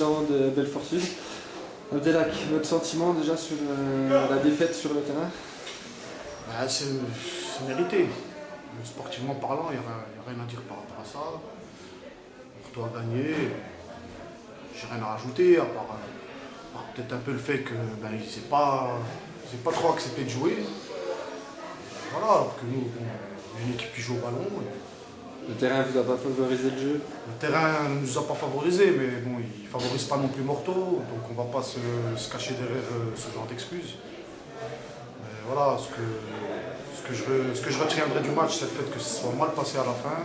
dirigeant de Belfort Sud. Abdelak, votre sentiment déjà sur la défaite sur le terrain? C'est mérité. Sportivement parlant, il n'y a rien à dire par rapport à ça. On doit gagner. J'ai rien à rajouter, à part peut-être un peu le fait que ils n'aient pas trop accepté de jouer. Voilà, alors que nous, on est une équipe qui joue au ballon. Le terrain ne vous a pas favorisé le jeu? Le terrain ne nous a pas favorisé, mais bon, il ne favorise pas non plus Morteau, donc on ne va pas se cacher derrière ce genre d'excuses. Mais voilà, ce que je retiendrai du match, c'est le fait que ce soit mal passé à la fin.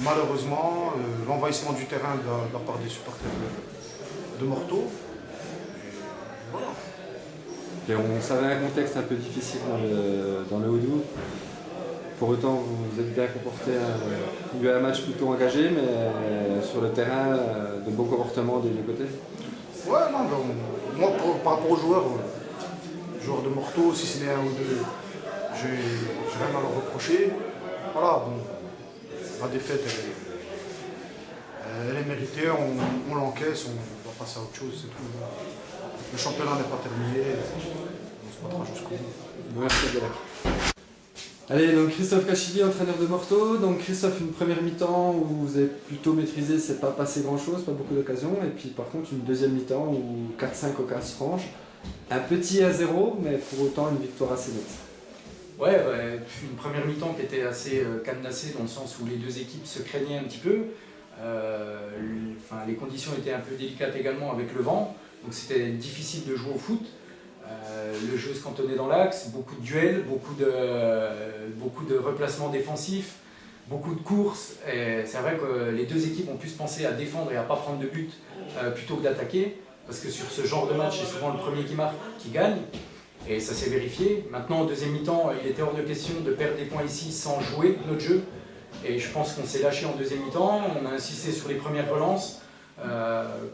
Malheureusement, l'envahissement du terrain de la part des supporters de Morteau. Et voilà. Et on savait un contexte un peu difficile dans le Haut-Doubs. Pour autant, vous vous êtes bien comporté. Il y a eu un match plutôt engagé, mais sur le terrain, de bons comportements des deux côtés. Ouais, non, moi, par rapport aux joueurs de Morteau, si ce n'est un ou deux, j'ai rien à leur reprocher. Voilà, bon, la défaite, elle est méritée, on l'encaisse, on va passer à autre chose, c'est tout. Le championnat n'est pas terminé, on se battra jusqu'au bout. Merci Abdelak. Allez, donc Christophe Cachilly, entraîneur de Morteau. Donc Christophe, une première mi-temps où vous avez plutôt maîtrisé, c'est pas passé grand-chose, pas beaucoup d'occasions. Et puis par contre, une deuxième mi-temps où 4-5 occasions franches. Un petit 1-0, mais pour autant une victoire assez nette. Ouais, une première mi-temps qui était assez cadenassée dans le sens où les deux équipes se craignaient un petit peu. Les conditions étaient un peu délicates également avec le vent, donc c'était difficile de jouer au foot. Le jeu se cantonnait dans l'axe, beaucoup de duels, beaucoup de replacements défensifs, beaucoup de courses. Et c'est vrai que les deux équipes ont pu se penser à défendre et à ne pas prendre de but plutôt que d'attaquer, parce que sur ce genre de match, c'est souvent le premier qui marque qui gagne. Et ça s'est vérifié. Maintenant, en deuxième mi-temps, il était hors de question de perdre des points ici sans jouer notre jeu. Et je pense qu'on s'est lâché en deuxième mi-temps. On a insisté sur les premières relances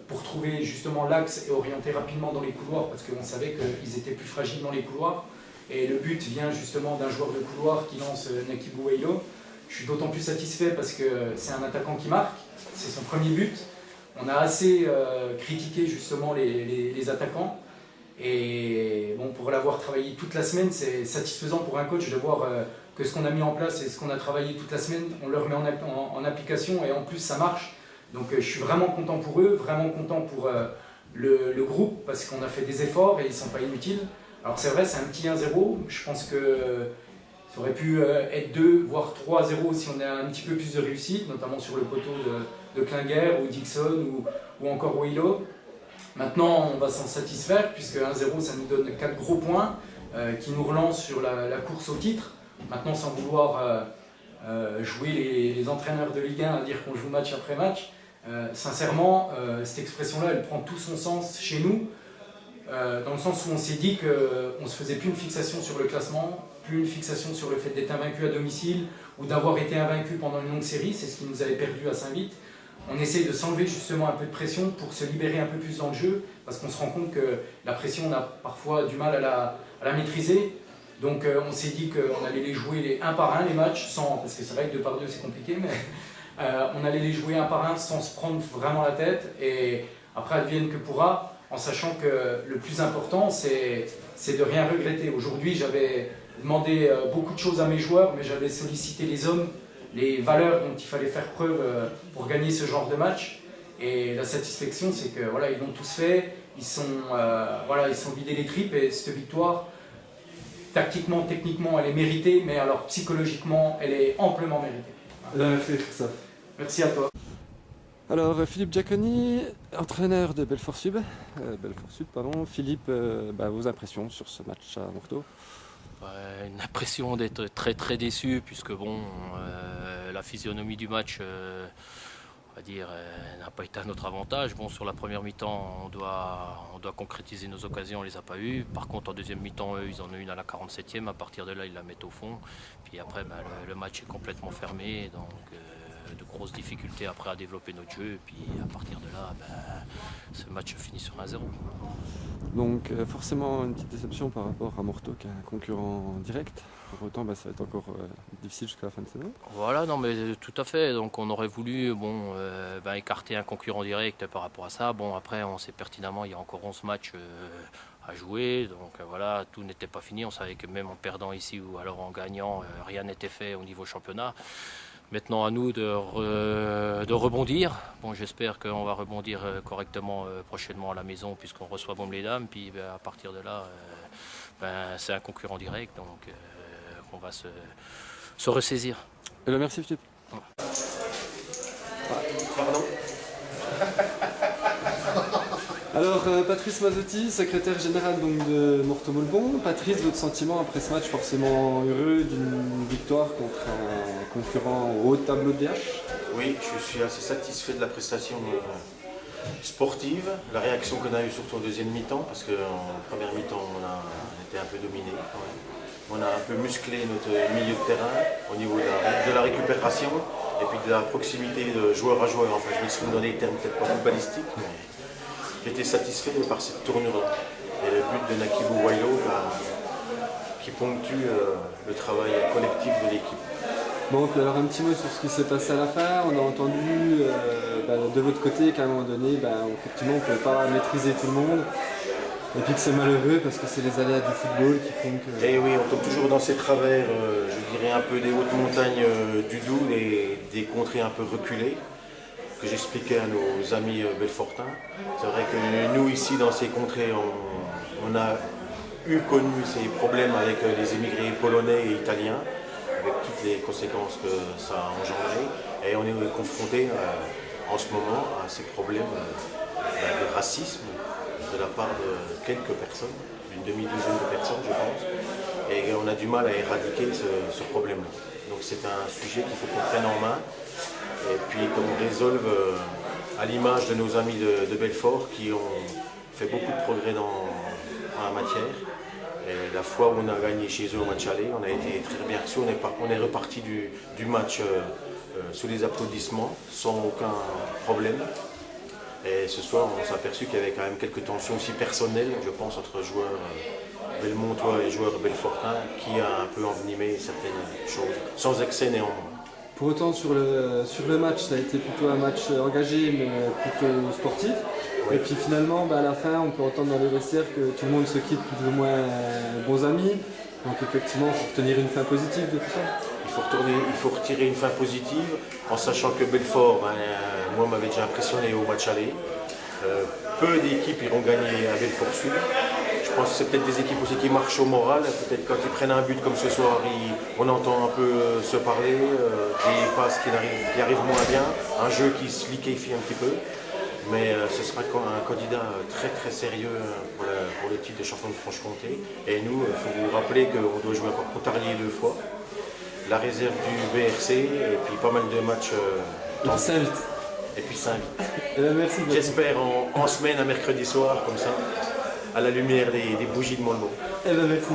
pour trouver justement l'axe et orienter rapidement dans les couloirs, parce qu'on savait qu'ils étaient plus fragiles dans les couloirs. Et le but vient justement d'un joueur de couloir qui lance Nakibou Wailo. Je suis d'autant plus satisfait parce que c'est un attaquant qui marque. C'est son premier but. On a assez critiqué justement les attaquants. Et bon, pour l'avoir travaillé toute la semaine, c'est satisfaisant pour un coach de voir que ce qu'on a mis en place et ce qu'on a travaillé toute la semaine, on le remet en application et en plus ça marche. Donc je suis vraiment content pour eux, vraiment content pour le groupe parce qu'on a fait des efforts et ils ne sont pas inutiles. Alors c'est vrai, c'est un petit 1-0, je pense que ça aurait pu être 2 voire 3-0 si on a un petit peu plus de réussite, notamment sur le poteau de Klinger ou Dixon ou encore Wailo. Maintenant, on va s'en satisfaire puisque 1-0, ça nous donne 4 gros points qui nous relancent sur la course au titre. Maintenant, sans vouloir jouer les entraîneurs de Ligue 1 à dire qu'on joue match après match, sincèrement, cette expression-là, elle prend tout son sens chez nous, dans le sens où on s'est dit qu'on ne se faisait plus une fixation sur le classement, plus une fixation sur le fait d'être invaincu à domicile ou d'avoir été invaincu pendant une longue série, c'est ce qui nous avait perdu à Saint-Vith. On essaie de s'enlever justement un peu de pression pour se libérer un peu plus dans le jeu, parce qu'on se rend compte que la pression, on a parfois du mal à la maîtriser. Donc on s'est dit qu'on allait les jouer un par un les matchs, parce que c'est vrai que 2 par 2 c'est compliqué, mais on allait les jouer un par un sans se prendre vraiment la tête, et après advienne que pourra, en sachant que le plus important c'est de rien regretter. Aujourd'hui j'avais demandé beaucoup de choses à mes joueurs, mais j'avais sollicité les hommes, les valeurs dont il fallait faire preuve pour gagner ce genre de match. Et la satisfaction, c'est que voilà, ils l'ont tous fait, ils sont vidés les tripes, et cette victoire, tactiquement, techniquement, elle est méritée, mais alors psychologiquement, elle est amplement méritée. Voilà. Merci Christophe. Merci à toi. Alors Philippe Giaconi, entraîneur de Belfort Sud, Philippe, vos impressions sur ce match à Morteau? Une impression d'être très très déçu puisque la physionomie du match on va dire n'a pas été à notre avantage. Sur la première mi-temps on doit concrétiser nos occasions, on les a pas eues. Par contre en deuxième mi-temps eux ils en ont une à la 47e, à partir de là ils la mettent au fond. Puis après le match est complètement fermé, donc de grosses difficultés après à développer notre jeu. Et puis à partir de là, ce match finit sur 1-0. Donc forcément une petite déception par rapport à Morteau qui est un concurrent direct. Pour autant ça va être encore difficile jusqu'à la fin de saison. Voilà, non mais tout à fait. Donc on aurait voulu écarter un concurrent direct par rapport à ça. Bon après on sait pertinemment il y a encore 11 matchs à jouer. Donc voilà, tout n'était pas fini. On savait que même en perdant ici ou alors en gagnant, rien n'était fait au niveau championnat. Maintenant à nous de rebondir. Bon, j'espère qu'on va rebondir correctement prochainement à la maison puisqu'on reçoit Baume-les-Dames. Puis à partir de là, c'est un concurrent direct, donc on va se ressaisir. Merci Philippe. Pardon. Alors Patrice Mazzotti, secrétaire général donc, de Morteau-Molbon. Patrice, votre sentiment après ce match forcément heureux d'une victoire contre un concurrent au haut tableau de DH? Oui, je suis assez satisfait de la prestation sportive, la réaction qu'on a eue surtout en deuxième mi-temps, parce qu'en première mi-temps on était un peu dominé quand même. On a un peu musclé notre milieu de terrain au niveau de la récupération et puis de la proximité de joueur à joueur. Enfin, je m'exprime dans des termes peut-être pas footballistiques, mais j'étais satisfait par cette tournure-là. Et le but de Nakibou Wailo qui ponctue le travail collectif de l'équipe. Bon, puis alors un petit mot sur ce qui s'est passé à la fin. On a entendu de votre côté qu'à un moment donné, effectivement, on ne pouvait pas maîtriser tout le monde. Et puis que c'est malheureux parce que c'est les aléas du football qui font que... Et oui, on tombe toujours dans ces travers, je dirais un peu des hautes montagnes du Doubs, des contrées un peu reculées, que j'expliquais à nos amis belfortins. C'est vrai que nous, ici, dans ces contrées, on a connu ces problèmes avec les émigrés polonais et italiens, avec toutes les conséquences que ça a engendré. Et on est confronté en ce moment à ces problèmes de racisme de la part de quelques personnes, une demi-douzaine de personnes je pense, et on a du mal à éradiquer ce problème-là. Donc c'est un sujet qu'il faut qu'on prenne en main et puis qu'on résolve à l'image de nos amis de Belfort qui ont fait beaucoup de progrès dans la matière. Et la fois où on a gagné chez eux au match aller, on a été très bien reçus, on est reparti du match sous les applaudissements sans aucun problème. Et ce soir, on s'est aperçu qu'il y avait quand même quelques tensions aussi personnelles, je pense, entre joueurs belmontois et joueurs belfortins, qui a un peu envenimé certaines choses, sans excès néanmoins. Pour autant, sur le match, ça a été plutôt un match engagé, mais plutôt sportif. Oui. Et puis finalement, à la fin, on peut entendre dans les vestiaires que tout le monde se quitte plus ou moins bons amis. Donc effectivement, il faut retenir une fin positive de tout ça. Il faut retirer une fin positive en sachant que Belfort, moi, m'avait déjà impressionné au match aller. Peu d'équipes iront gagner à Belfort Sud. Je pense que c'est peut-être des équipes aussi qui marchent au moral. Peut-être quand ils prennent un but comme ce soir, on entend un peu se parler, des passes qui arrivent moins bien, un jeu qui se liquéfie un petit peu. Mais ce sera un candidat très très sérieux pour le titre de champion de Franche-Comté. Et nous, il faut vous rappeler qu'on doit jouer encore Pontarlier 2 fois. La réserve du BRC et puis pas mal de matchs dans Saint-Vite. Et puis Saint-Vite. Merci. J'espère en semaine, un mercredi soir, comme ça, à la lumière des bougies de Molbon. Merci.